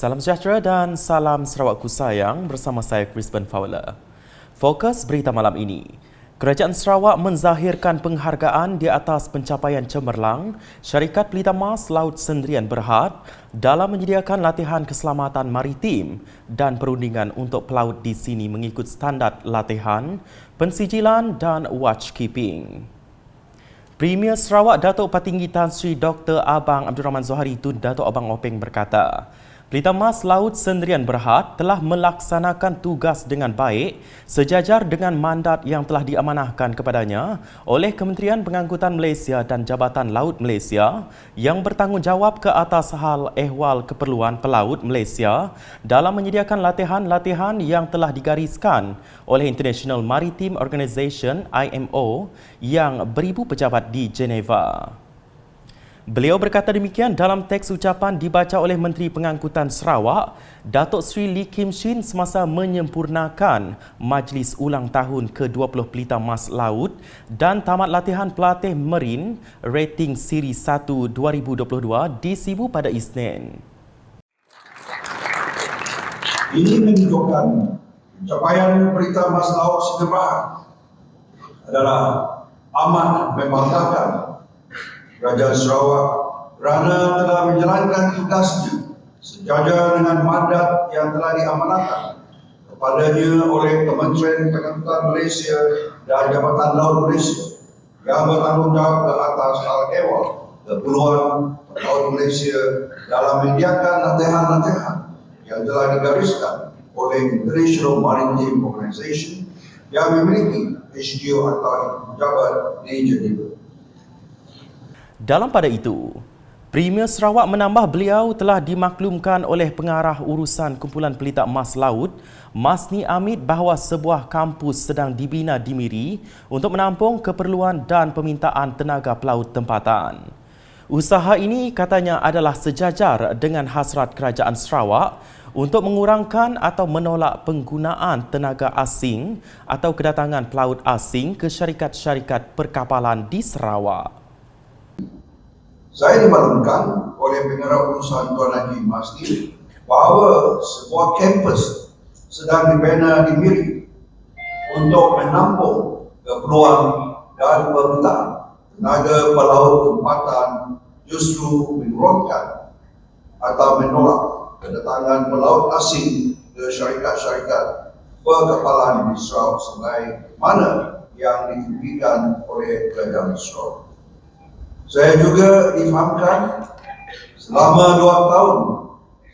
Salam sejahtera dan salam Sarawakku sayang, bersama saya Crispin Fowler. Fokus berita malam ini. Kerajaan Sarawak menzahirkan penghargaan di atas pencapaian cemerlang Syarikat Pelita Mas Laut Sendirian Berhad dalam menyediakan latihan keselamatan maritim dan perundingan untuk pelaut di sini mengikut standard latihan, pensijilan dan watchkeeping. Premier Sarawak Datuk Patinggi Tan Sri Dr. Abang Abdul Rahman Zohari Tun Datuk Abang Openg berkata, Pelita Mas Laut Sendirian Berhad telah melaksanakan tugas dengan baik sejajar dengan mandat yang telah diamanahkan kepadanya oleh Kementerian Pengangkutan Malaysia dan Jabatan Laut Malaysia yang bertanggungjawab ke atas hal ehwal keperluan pelaut Malaysia dalam menyediakan latihan-latihan yang telah digariskan oleh International Maritime Organization IMO yang beribu pejabat di Geneva. Beliau berkata demikian dalam teks ucapan dibaca oleh Menteri Pengangkutan Sarawak, Datuk Seri Lee Kim Shin semasa menyempurnakan Majlis Ulang Tahun ke-20 Pelita Mas Laut dan tamat latihan pelatih Marin rating Siri 1 2022 di Sibu pada Isnin. Ini menunjukkan pencapaian Pelita Mas Laut Sendirian Berhad adalah amat membanggakan Kerajaan Sarawak kerana telah menjalankan tugasnya sejajar dengan mandat yang telah diamanahkan kepadanya oleh Kementerian Pengangkutan Malaysia dan Jabatan Laut Malaysia yang bertanggungjawab ke atas hal ehwal keperluan Laut Malaysia dalam menyediakan latihan-latihan yang telah digariskan oleh International Maritime Organization yang memiliki HQ atau pejabat di Geneva. Dalam pada itu, Premier Sarawak menambah beliau telah dimaklumkan oleh Pengarah Urusan Kumpulan Pelita Emas Laut, Masni Amit bahawa sebuah kampus sedang dibina di Miri untuk menampung keperluan dan permintaan tenaga pelaut tempatan. Usaha ini katanya adalah sejajar dengan hasrat Kerajaan Sarawak untuk mengurangkan atau menolak penggunaan tenaga asing atau kedatangan pelaut asing ke syarikat-syarikat perkapalan di Sarawak. Saya dimaklumkan oleh Pengarah Urusan Tuan Haji Masni bahawa sebuah kampus sedang dibina di Miri untuk menampung keperluan dan permintaan tenaga pelaut tempatan justru menurunkan atau menolak kedatangan pelaut asing ke syarikat-syarikat perkapalan di Sarawak sebagaimana yang diimpikan oleh Kerajaan Sarawak. Saya juga difahamkan selama 2 tahun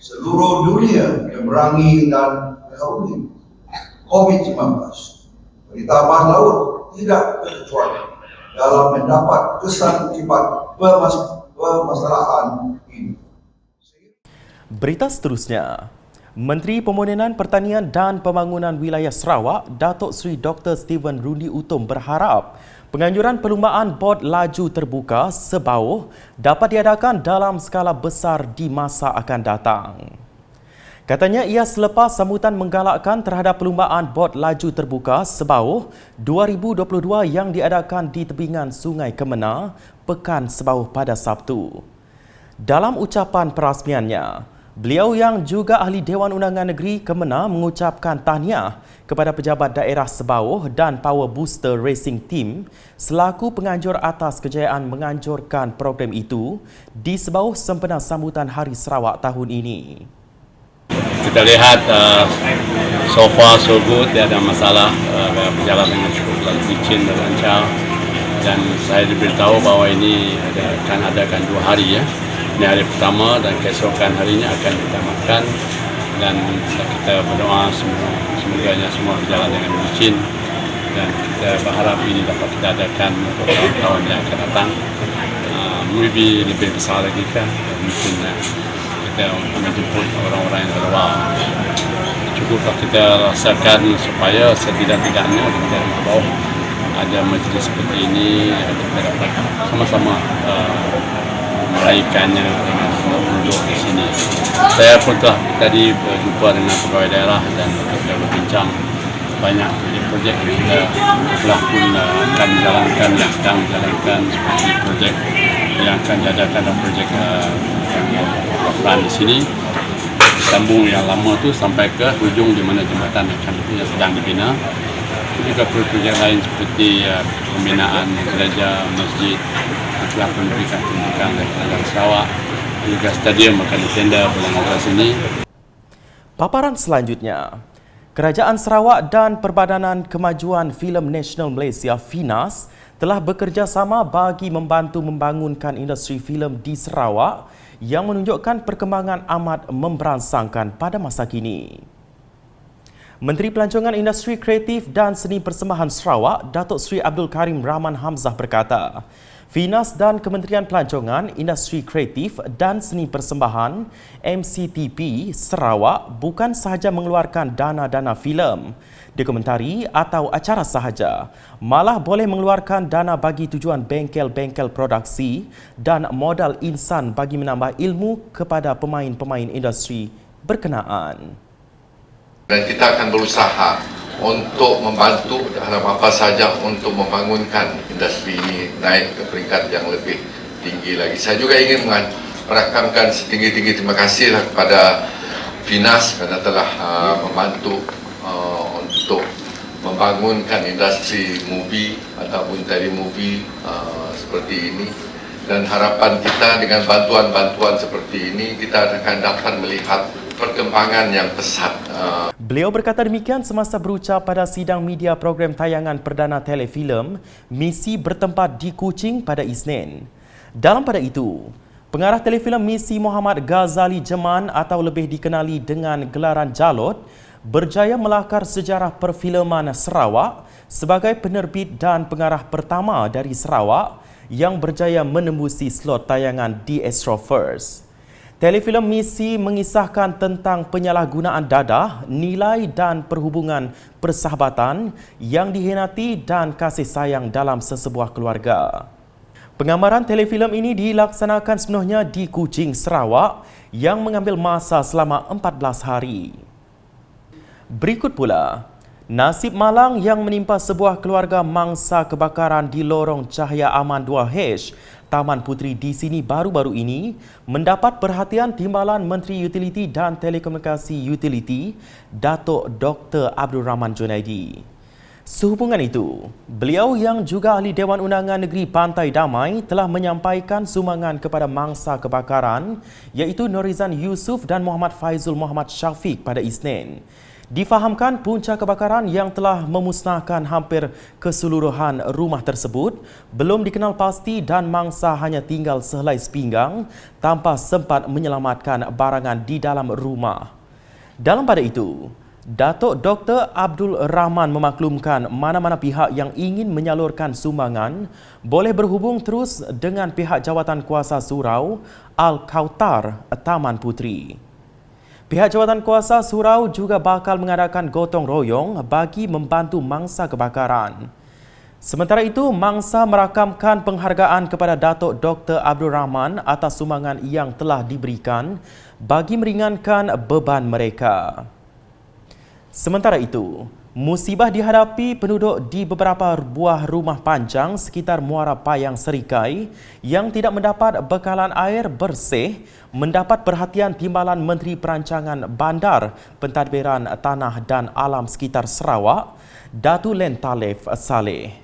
seluruh dunia memerangi dan mengharungi COVID-19. Pelita Mas Laut tidak terkecuali dalam mendapat kesan akibat permasalahan ini. Berita seterusnya. Menteri Pemodenan Pertanian dan Pembangunan Wilayah Sarawak, Datuk Seri Dr. Steven Rundi Utom berharap penganjuran perlumbaan bot laju terbuka sebauh dapat diadakan dalam skala besar di masa akan datang. Katanya ia selepas sambutan menggalakkan terhadap perlumbaan bot laju terbuka sebauh 2022 yang diadakan di tebingan Sungai Kemena, Pekan Sebauh pada Sabtu. Dalam ucapan perasmiannya, beliau yang juga ahli Dewan Undangan Negeri Kemena mengucapkan tahniah kepada pejabat daerah Sebauh dan Power Booster Racing Team selaku penganjur atas kejayaan menganjurkan program itu di Sebauh sempena sambutan Hari Sarawak tahun ini. Kita lihat so far so good, tidak ada masalah, berjalan dengan cukup licin dan lancar, dan saya diberitahu bahawa ini akan adakan 2 hari ya. Ini hari pertama dan keesokan harinya akan kita makan, dan kita berdoa semoga semua berjalan dengan licin, dan kita berharap ini dapat kita adakan untuk tahun-tahun yang akan datang. Maybe lebih besar lagi kan, mungkin kita menjemput orang-orang yang terluar. Cukuplah kita rasakan supaya setidak-tidaknya kita mahu ada majlis seperti ini, kita dapat sama-sama meraihkannya dengan duduk di sini. Saya pun telah tadi berjumpa dengan pegawai daerah dan kita berbincang banyak projek yang kita telah pun akan menjalankan, yang sedang menjalankan, seperti projek yang akan diadakan dan projek yang berperan di sini. sambung yang lama tu sampai ke hujung di mana jambatan yang sedang dibina. Juga projek lain seperti pembinaan gereja, masjid, telah memberikan pendidikan dari Kerajaan Sarawak, juga stadium akan ditenda bulan Ogos ini. Paparan selanjutnya, Kerajaan Sarawak dan Perbadanan Kemajuan Filem Nasional Malaysia (FINAS) telah bekerjasama bagi membantu membangunkan industri filem di Sarawak yang menunjukkan perkembangan amat memberangsangkan pada masa kini. Menteri Pelancongan Industri Kreatif dan Seni Persembahan Sarawak, Datuk Seri Abdul Karim Rahman Hamzah berkata, FINAS dan Kementerian Pelancongan, Industri Kreatif dan Seni Persembahan MCTP Sarawak bukan sahaja mengeluarkan dana-dana filem, dokumentari atau acara sahaja, malah boleh mengeluarkan dana bagi tujuan bengkel-bengkel produksi dan modal insan bagi menambah ilmu kepada pemain-pemain industri berkenaan. Dan kita akan berusaha untuk membantu dalam apa sahaja untuk membangunkan industri ini naik ke peringkat yang lebih tinggi lagi. Saya juga ingin merakamkan setinggi-tinggi terima kasih kepada FINAS kerana telah membantu untuk membangunkan industri movie ataupun telemovie seperti ini. Dan harapan kita dengan bantuan-bantuan seperti ini, kita akan dapat melihat perkembangan yang pesat. Beliau berkata demikian semasa berucap pada sidang media program tayangan perdana telefilm Misi bertempat di Kuching pada Isnin. Dalam pada itu, pengarah telefilm Misi Muhammad Ghazali Jeman atau lebih dikenali dengan gelaran Jalot berjaya melakar sejarah perfilman Sarawak sebagai penerbit dan pengarah pertama dari Sarawak yang berjaya menembusi slot tayangan di Astro First. Telefilm Misi mengisahkan tentang penyalahgunaan dadah, nilai dan perhubungan persahabatan yang dihianati dan kasih sayang dalam sesebuah keluarga. Penggambaran telefilm ini dilaksanakan sepenuhnya di Kuching, Sarawak yang mengambil masa selama 14 hari. Berikut pula, nasib malang yang menimpa sebuah keluarga mangsa kebakaran di lorong Cahaya Aman 2H, Taman Puteri di sini baru-baru ini mendapat perhatian Timbalan Menteri Utiliti dan Telekomunikasi Utiliti, Datuk Dr. Abdul Rahman Junaidi. Sehubungan itu, beliau yang juga ahli Dewan Undangan Negeri Pantai Damai telah menyampaikan sumbangan kepada mangsa kebakaran iaitu Norizan Yusof dan Muhammad Faizul Muhammad Syafiq pada Isnin. Difahamkan punca kebakaran yang telah memusnahkan hampir keseluruhan rumah tersebut belum dikenal pasti dan mangsa hanya tinggal sehelai sepinggang tanpa sempat menyelamatkan barangan di dalam rumah. Dalam pada itu, Datuk Dr. Abdul Rahman memaklumkan mana-mana pihak yang ingin menyalurkan sumbangan boleh berhubung terus dengan pihak Jawatan Kuasa Surau Al-Kautar Taman Puteri. Pihak Jawatan Kuasa Surau juga bakal mengadakan gotong royong bagi membantu mangsa kebakaran. Sementara itu, mangsa merakamkan penghargaan kepada Datuk Dr. Abdul Rahman atas sumbangan yang telah diberikan bagi meringankan beban mereka. Sementara itu, musibah dihadapi penduduk di beberapa buah rumah panjang sekitar Muara Payang Serikai yang tidak mendapat bekalan air bersih mendapat perhatian Timbalan Menteri Perancangan Bandar, Pentadbiran Tanah dan Alam sekitar Sarawak, Datuk Len Talif Saleh.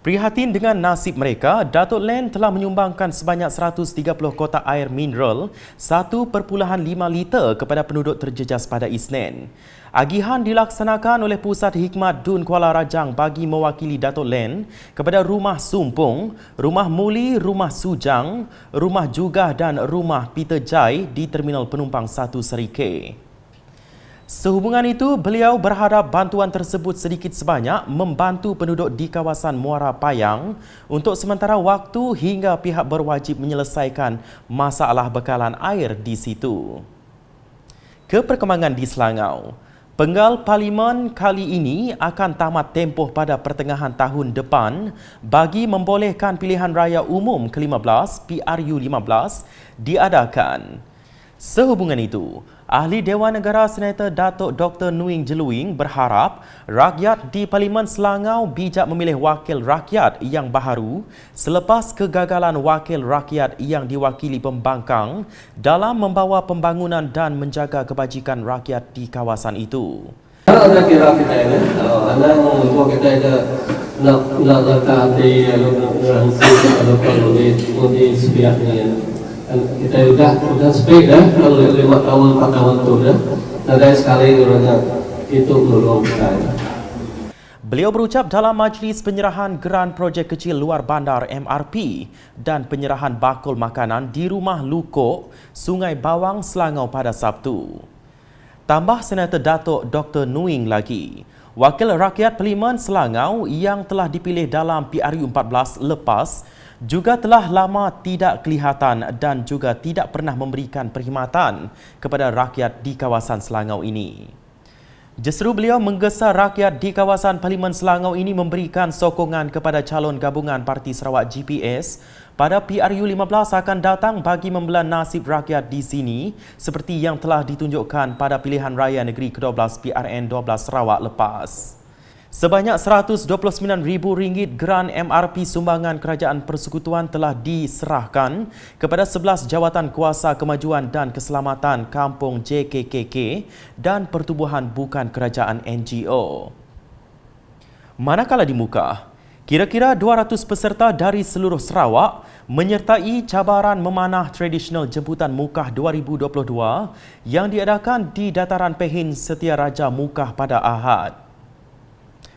Prihatin dengan nasib mereka, Datuk Len telah menyumbangkan sebanyak 130 kotak air mineral 1.5 liter kepada penduduk terjejas pada Isnin. Agihan dilaksanakan oleh Pusat Hikmat Dun Kuala Rajang bagi mewakili Datuk Len kepada Rumah Sumpung, Rumah Muli, Rumah Sujang, Rumah Jugah dan Rumah Peter Jai di Terminal Penumpang 1 Serike. Sehubungan itu, beliau berharap bantuan tersebut sedikit sebanyak membantu penduduk di kawasan Muara Payang untuk sementara waktu hingga pihak berwajib menyelesaikan masalah bekalan air di situ. Keperkembangan di Selangor. Penggal Parlimen kali ini akan tamat tempoh pada pertengahan tahun depan bagi membolehkan pilihan raya umum ke-15 PRU 15 diadakan. Sehubungan itu, Ahli Dewan Negara Senator Datuk Dr. Nuing Jeluing berharap rakyat di Parlimen Selangau bijak memilih wakil rakyat yang baharu selepas kegagalan wakil rakyat yang diwakili pembangkang dalam membawa pembangunan dan menjaga kebajikan rakyat di kawasan itu. Ada kira kita ini, anak mau kita ada nak letak di kalau di sebiak ni. Kita sudah speak dah kalau 5 tahun 4 tahun tu dah. Ada sekali orangnya itu belum kita. Beliau berucap dalam majlis penyerahan geran projek kecil luar bandar MRP dan penyerahan bakul makanan di Rumah Lukok, Sungai Bawang, Selangor pada Sabtu. Tambah Senator Datuk Dr. Nuing lagi, Wakil Rakyat Parlimen Selangor yang telah dipilih dalam PRU 14 lepas juga telah lama tidak kelihatan dan juga tidak pernah memberikan perkhidmatan kepada rakyat di kawasan Selangor ini. Justru beliau menggesa rakyat di kawasan Parlimen Selangor ini memberikan sokongan kepada calon gabungan Parti Sarawak GPS pada PRU 15 akan datang bagi membelah nasib rakyat di sini seperti yang telah ditunjukkan pada pilihan raya negeri ke-12 PRN 12 Sarawak lepas. Sebanyak RM129,000 geran MRP sumbangan Kerajaan Persekutuan telah diserahkan kepada 11 Jawatan Kuasa Kemajuan dan Keselamatan Kampung JKKK dan Pertubuhan Bukan Kerajaan NGO. Manakala di Muka, kira-kira 200 peserta dari seluruh Sarawak menyertai cabaran memanah tradisional jemputan Mukah 2022 yang diadakan di Dataran Pehin Setia Raja Mukah pada Ahad.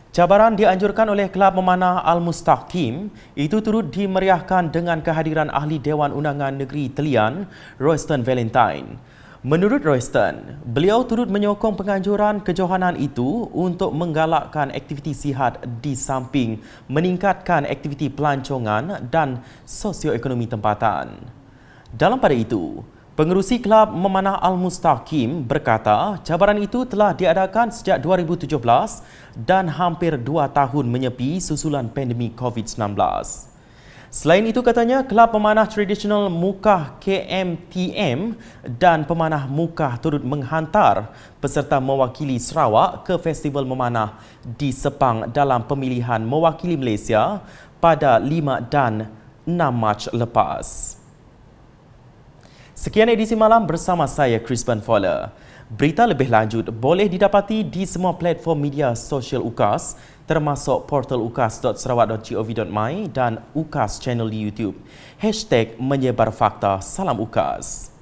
Cabaran dianjurkan oleh Kelab Memanah Al-Mustaqim itu turut dimeriahkan dengan kehadiran Ahli Dewan Undangan Negeri Telian, Royston Valentine. Menurut Royston, beliau turut menyokong penganjuran kejohanan itu untuk menggalakkan aktiviti sihat di samping meningkatkan aktiviti pelancongan dan sosioekonomi tempatan. Dalam pada itu, Pengerusi Kelab Memanah Al-Mustaqim berkata cabaran itu telah diadakan sejak 2017 dan hampir 2 tahun menyepi susulan pandemik COVID-19. Selain itu katanya Kelab Pemanah Tradisional Mukah KMTM dan Pemanah Mukah turut menghantar peserta mewakili Sarawak ke Festival Memanah di Sepang dalam pemilihan mewakili Malaysia pada 5 dan 6 Mac lepas. Sekian edisi malam bersama saya, Crispin Fowler. Berita lebih lanjut boleh didapati di semua platform media sosial UKAS termasuk portal ukas.sarawak.gov.my dan UKAS channel di YouTube. #menyebar fakta. Salam UKAS.